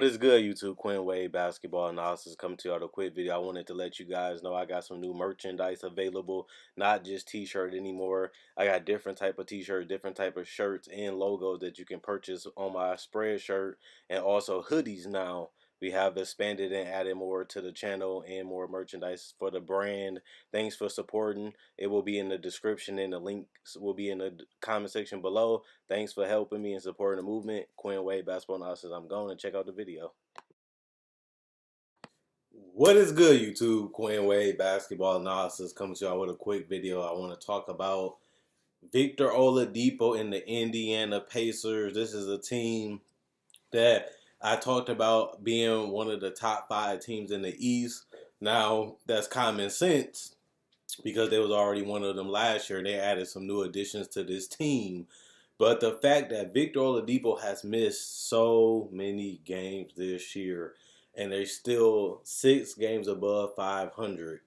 is good, YouTube? Quinn Wade Basketball Analysis coming to you with a quick video. I wanted to let you guys know I got some new merchandise available, not just t-shirt anymore. I got different type of t-shirt, different type of shirts and logos that you can purchase on my spread shirt, and also hoodies now. We have expanded and added more to the channel and more merchandise for the brand. Thanks for supporting. It will be in the description and the links will be in the comment section below. Thanks for helping me and supporting the movement. Quinn Wade Basketball Analysis. I'm going to check out the video. What is good, YouTube? Quinn Wade Basketball Analysis coming to y'all with a quick video. I want to talk about Victor Oladipo and the Indiana Pacers. This is a team that I talked about being one of the top 5 teams in the East. Now, that's common sense because they was already one of them last year. They added some new additions to this team. But the fact that Victor Oladipo has missed so many games this year and they're still 6 games above 500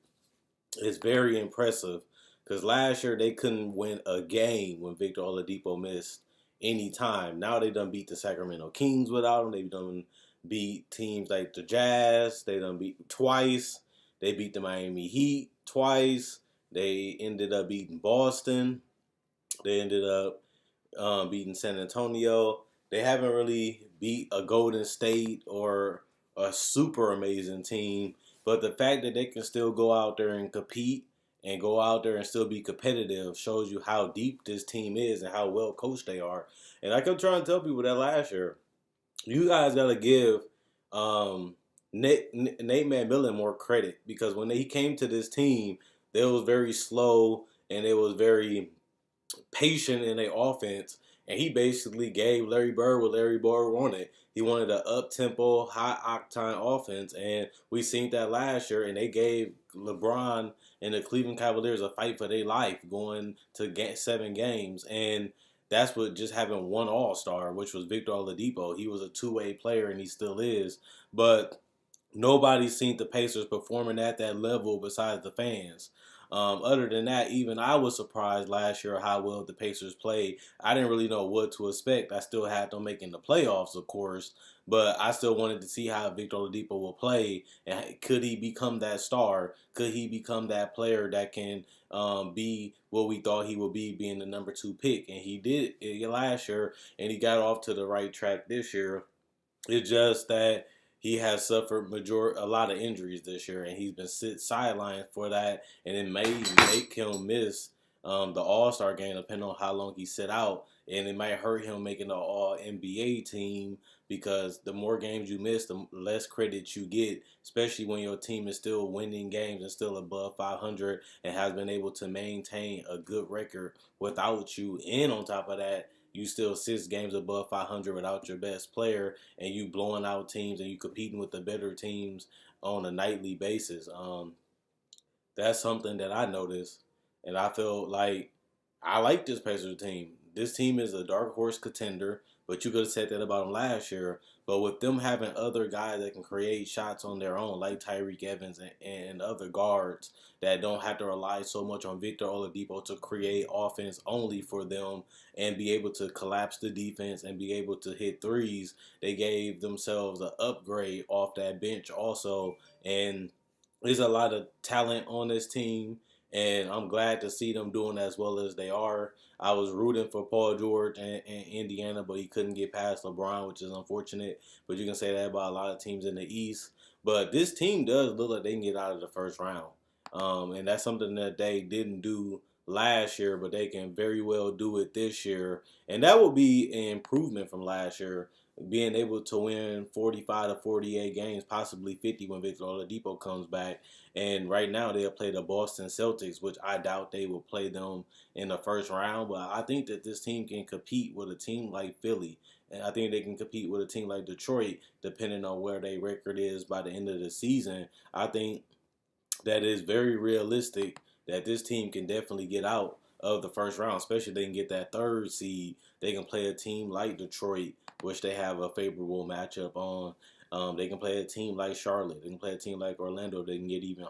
is very impressive, because last year they couldn't win a game when Victor Oladipo missed any time. Now they done beat the Sacramento Kings without him. They done beat teams like the Jazz. They done beat twice. They beat the Miami Heat twice. They ended up beating Boston. They ended up beating San Antonio. They haven't really beat a Golden State or a super amazing team, but the fact that they can still go out there and compete and go out there and still be competitive shows you how deep this team is and how well coached they are. And I kept trying to tell people that last year, you guys got to give Nate McMillan more credit, because when he came to this team, they was very slow and it was very patient in their offense, and he basically gave Larry Bird what Larry Bird wanted. He wanted an up-tempo, high-octane offense, and we seen that last year, and they gave LeBron and the Cleveland Cavaliers a fight for their life going to 7 games, and that's what just having one all-star, which was Victor Oladipo. He was a two-way player, and he still is, but nobody's seen the Pacers performing at that level besides the fans. Other than that, even I was surprised last year how well the Pacers played. I didn't really know what to expect. I still had them making the playoffs, of course, but I still wanted to see how Victor Oladipo will play, and could he become that star? Could he become that player that can be what we thought he would be, being the number 2 pick? And he did it last year, and he got off to the right track this year. It's just that he has suffered a lot of injuries this year, and he's been sidelined for that, and it may make him miss the All-Star game, depending on how long he sit out, and it might hurt him making the All-NBA team, because the more games you miss, the less credit you get, especially when your team is still winning games and still above 500 and has been able to maintain a good record without you. And on top of that, you still 6 games above 500 without your best player, and you blowing out teams and you competing with the better teams on a nightly basis. That's something that I noticed, and I feel like I like this Pacers team. This team is a dark horse contender, but you could have said that about them last year. But with them having other guys that can create shots on their own, like Tyreke Evans and other guards that don't have to rely so much on Victor Oladipo to create offense only for them and be able to collapse the defense and be able to hit threes, they gave themselves an upgrade off that bench also. And there's a lot of talent on this team, and I'm glad to see them doing as well as they are. I was rooting for Paul George and Indiana, but he couldn't get past LeBron, which is unfortunate. But you can say that about a lot of teams in the East. But this team does look like they can get out of the first round. And that's something that they didn't do last year, but they can very well do it this year. And that will be an improvement from last year, being able to win 45 to 48 games, possibly 50 when Victor Oladipo comes back. And right now they'll play the Boston Celtics, which I doubt they will play them in the first round. But I think that this team can compete with a team like Philly. And I think they can compete with a team like Detroit, depending on where their record is by the end of the season. I think that is very realistic that this team can definitely get out of the first round, especially if they can get that 3rd seed. They can play a team like Detroit, which they have a favorable matchup on. They can play a team like Charlotte. They can play a team like Orlando. They can get even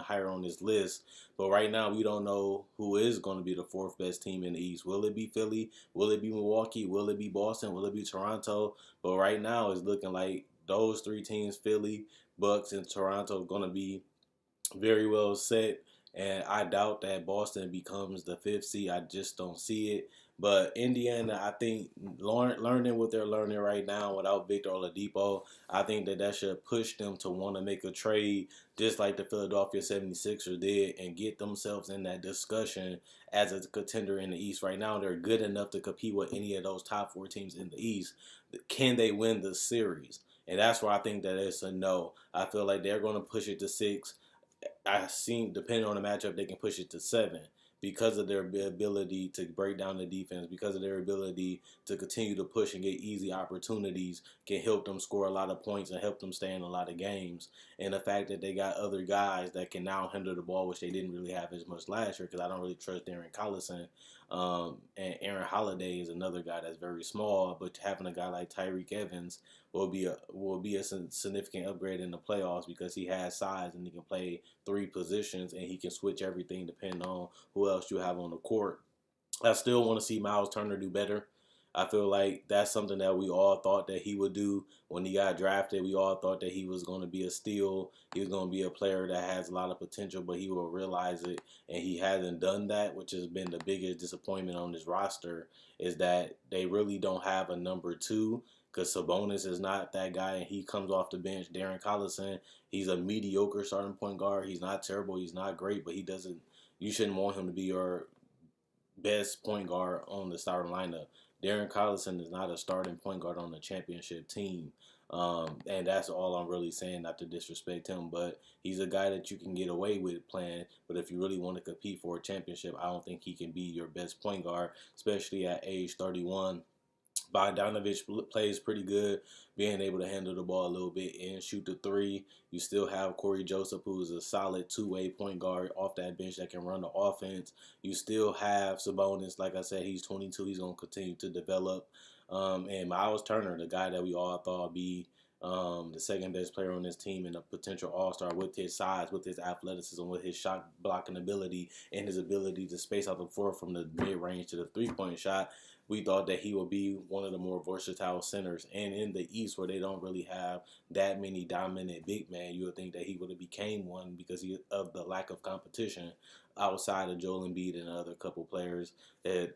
higher on this list. But right now, we don't know who is going to be the fourth best team in the East. Will it be Philly? Will it be Milwaukee? Will it be Boston? Will it be Toronto? But right now, it's looking like those three teams, Philly, Bucks, and Toronto, are going to be very well set. And I doubt that Boston becomes the fifth seed. I just don't see it. But Indiana, I think learning what they're learning right now without Victor Oladipo, I think that should push them to want to make a trade just like the Philadelphia 76ers did and get themselves in that discussion as a contender in the East. Right now, they're good enough to compete with any of those top four teams in the East. Can they win the series? And that's where I think that it's a no. I feel like they're going to push it to 6. I seen, depending on the matchup, they can push it to 7 because of their ability to break down the defense, because of their ability to continue to push and get easy opportunities, can help them score a lot of points and help them stay in a lot of games. And the fact that they got other guys that can now handle the ball, which they didn't really have as much last year, because I don't really trust Darren Collison. And Aaron Holiday is another guy that's very small, but having a guy like Tyreek Evans will be a significant upgrade in the playoffs because he has size and he can play 3 positions and he can switch everything depending on who else you have on the court. I still want to see Miles Turner do better. I feel like that's something that we all thought that he would do when he got drafted. We all thought that he was going to be a steal. He was going to be a player that has a lot of potential, but he will realize it, and he hasn't done that, which has been the biggest disappointment on this roster, is that they really don't have a number 2 because Sabonis is not that guy, and he comes off the bench. Darren Collison, he's a mediocre starting point guard. He's not terrible. He's not great, but you shouldn't want him to be your best point guard on the starting lineup. Darren Collison is not a starting point guard on the championship team. And that's all I'm really saying, not to disrespect him, but he's a guy that you can get away with playing. But if you really want to compete for a championship, I don't think he can be your best point guard, especially at age 31. Bogdanovich plays pretty good, being able to handle the ball a little bit and shoot the 3. You still have Corey Joseph, who is a solid 2-way point guard off that bench that can run the offense. You still have Sabonis. Like I said, he's 22. He's going to continue to develop. And Miles Turner, the guy that we all thought would be the second best player on this team and a potential all-star with his size, with his athleticism, with his shot blocking ability, and his ability to space out the floor from the mid-range to the three-point shot. We thought that he would be one of the more versatile centers. And in the East, where they don't really have that many dominant big men, you would think that he would have became one because of the lack of competition outside of Joel Embiid and other couple players that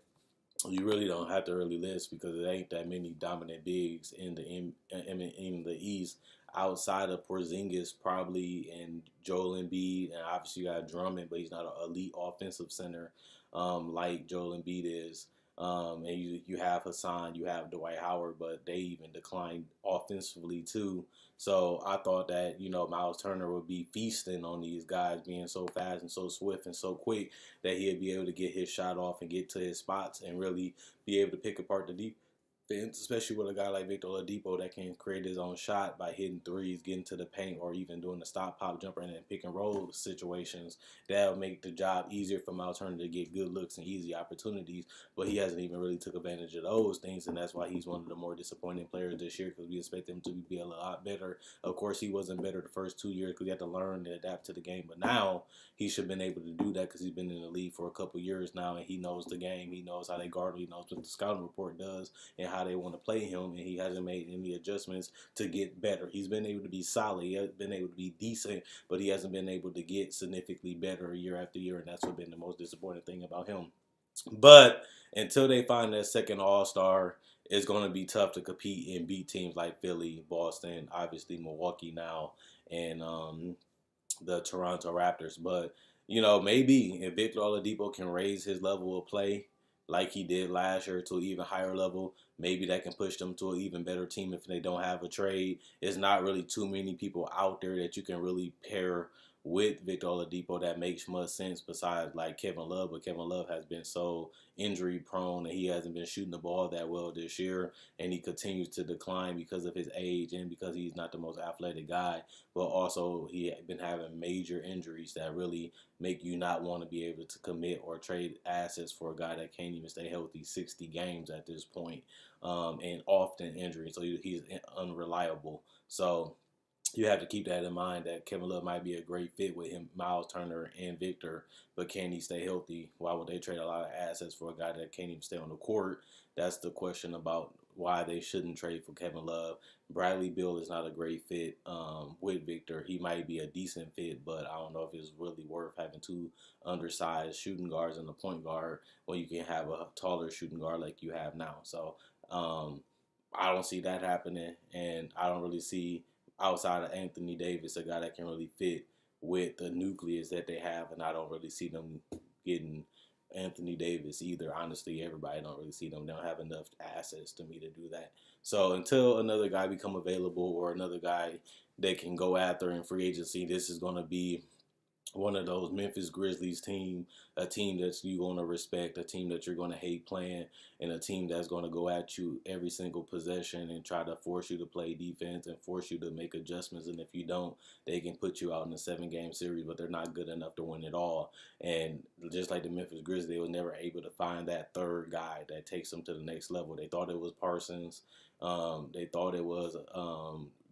you really don't have to really list because it ain't that many dominant bigs in the East outside of Porzingis probably and Joel Embiid, and obviously you got Drummond, but he's not an elite offensive center like Joel Embiid is. And you have Hassan, you have Dwight Howard, but they even declined offensively too. So I thought that, Miles Turner would be feasting on these guys being so fast and so swift and so quick that he'd be able to get his shot off and get to his spots and really be able to pick apart the defense, especially with a guy like Victor Oladipo that can create his own shot by hitting threes, getting to the paint, or even doing the stop, pop, jumper, and then pick and roll situations. That'll make the job easier for Miles Turner to get good looks and easy opportunities, but he hasn't even really took advantage of those things, and that's why he's one of the more disappointing players this year because we expect him to be a lot better. Of course, he wasn't better the first 2 years because he had to learn and adapt to the game, but now he should have been able to do that because he's been in the league for a couple years now, and he knows the game. He knows how they guard him. He knows what the scouting report does and how they want to play him, and he hasn't made any adjustments to get better. He's been able to be solid. He has been able to be decent, but he hasn't been able to get significantly better year after year, and that's what's been the most disappointing thing about him. But until they find that second all-star, it's going to be tough to compete and beat teams like Philly, Boston, obviously Milwaukee now, and the Toronto Raptors. But, maybe if Victor Oladipo can raise his level of play like he did last year to an even higher level, maybe that can push them to an even better team if they don't have a trade. It's not really too many people out there that you can really pair with Victor Oladipo that makes much sense besides like Kevin Love, but Kevin Love has been so injury prone and he hasn't been shooting the ball that well this year, and he continues to decline because of his age and because he's not the most athletic guy, but also he had been having major injuries that really make you not want to be able to commit or trade assets for a guy that can't even stay healthy 60 games at this point, and often injuries, so he's unreliable. So you have to keep that in mind that Kevin Love might be a great fit with him, Miles Turner and Victor, but can he stay healthy? Why would they trade a lot of assets for a guy that can't even stay on the court? That's the question about why they shouldn't trade for Kevin Love. Bradley Beal is not a great fit with Victor. He might be a decent fit, but I don't know if it's really worth having two undersized shooting guards and a point guard when you can have a taller shooting guard like you have now. So I don't see that happening, and I don't really see outside of Anthony Davis, a guy that can really fit with the nucleus that they have, and I don't really see them getting Anthony Davis either. Honestly, everybody don't really see them. They don't have enough assets to me to do that. So until another guy become available or another guy they can go after in free agency, this is going to be one of those Memphis Grizzlies team, a team that you're going to respect, a team that you're going to hate playing, and a team that's going to go at you every single possession and try to force you to play defense and force you to make adjustments. And if you don't, they can put you out in a 7-game series, but they're not good enough to win it all. And just like the Memphis Grizzlies, they were never able to find that third guy that takes them to the next level. They thought it was Parsons. They thought it was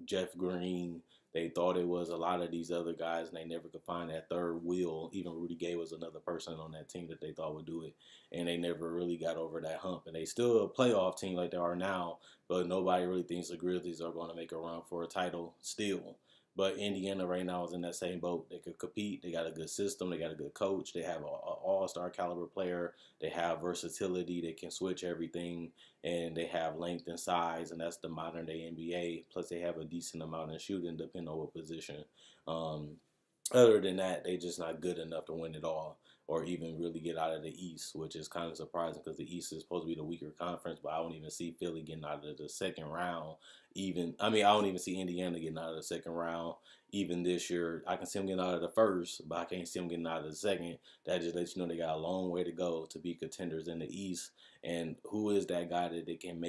Jeff Green. They thought it was a lot of these other guys, and they never could find that third wheel. Even Rudy Gay was another person on that team that they thought would do it, and they never really got over that hump. And they still a playoff team like they are now, but nobody really thinks the Grizzlies are going to make a run for a title still. But Indiana right now is in that same boat. They could compete. They got a good system. They got a good coach. They have an all-star caliber player. They have versatility. They can switch everything, and they have length and size, and that's the modern-day NBA. Plus, they have a decent amount of shooting, depending on what position. Um, Other than that, they just not good enough to win it all or even really get out of the East, which is kind of surprising because the East is supposed to be the weaker conference, but I don't even see Philly getting out of the second round. I don't even see Indiana getting out of the second round even this year. I can see them getting out of the first, but I can't see them getting out of the second. That just lets you know they got a long way to go to be contenders in the East. And who is that guy that they can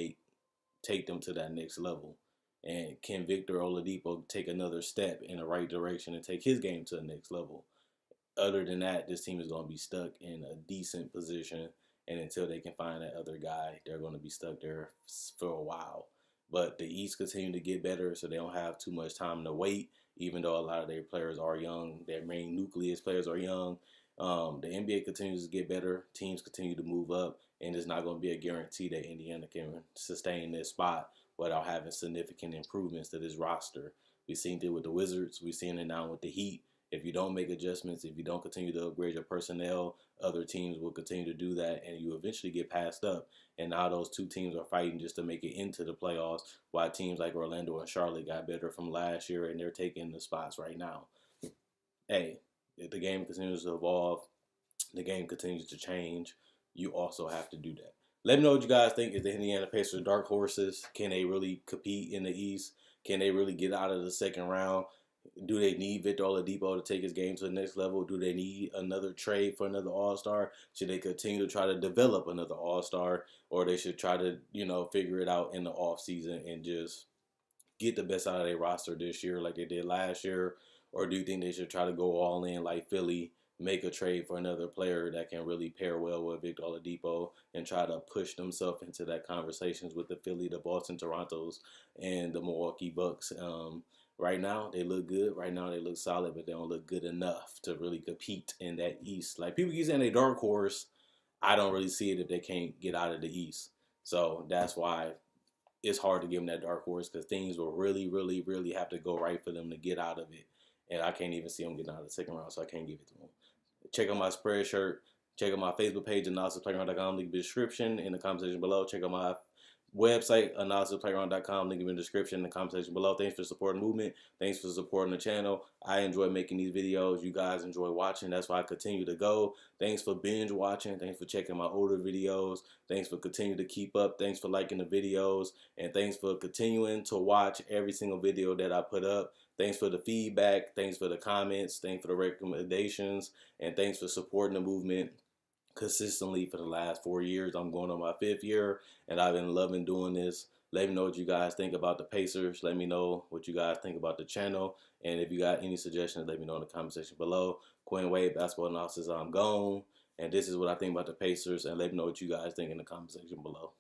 take them to that next level? And can Victor Oladipo take another step in the right direction and take his game to the next level? Other than that, this team is going to be stuck in a decent position. And until they can find that other guy, they're going to be stuck there for a while. But the East continue to get better, so they don't have too much time to wait, even though a lot of their players are young. Their main nucleus players are young. The NBA continues to get better. Teams continue to move up, and it's not going to be a guarantee that Indiana can sustain this spot without having significant improvements to this roster. We've seen it with the Wizards. We've seen it now with the Heat. If you don't make adjustments, if you don't continue to upgrade your personnel, other teams will continue to do that, and you eventually get passed up. And now those two teams are fighting just to make it into the playoffs, while teams like Orlando and Charlotte got better from last year, and they're taking the spots right now. Hey, if the game continues to evolve, the game continues to change, you also have to do that. Let me know what you guys think. Is the Indiana Pacers dark horses? Can they really compete in the East? Can they really get out of the second round? Do they need Victor Oladipo to take his game to the next level? Do they need another trade for another All-Star? Should they continue to try to develop another All-Star? Or they should try to, figure it out in the offseason and just get the best out of their roster this year like they did last year? Or do you think they should try to go all in like Philly, make a trade for another player that can really pair well with Victor Oladipo and try to push themselves into that conversations with the Philly, the Boston, Torontos, and the Milwaukee Bucks? Right now, they look good. Right now, they look solid, but they don't look good enough to really compete in that East. Like, people keep saying they dark horse. I don't really see it if they can't get out of the East. So that's why it's hard to give them that dark horse, because things will really, really, really have to go right for them to get out of it. And I can't even see them getting out of the second round, so I can't give it to them. Check out my spread shirt. Check out my Facebook page, analysisplayground.com. Link in the description in the comment section below. Check out my website, analysisplayground.com. Link in the description in the comment section below. Thanks for supporting the movement. Thanks for supporting the channel. I enjoy making these videos. You guys enjoy watching. That's why I continue to go. Thanks for binge watching. Thanks for checking my older videos. Thanks for continuing to keep up. Thanks for liking the videos. And thanks for continuing to watch every single video that I put up. Thanks for the feedback. Thanks for the comments. Thanks for the recommendations. And thanks for supporting the movement consistently for the last 4 years. I'm going on my 5th year, and I've been loving doing this. Let me know what you guys think about the Pacers. Let me know what you guys think about the channel. And if you got any suggestions, let me know in the comment section below. Quinn Wade, Basketball Analysis, I'm gone. And this is what I think about the Pacers. And let me know what you guys think in the comment section below.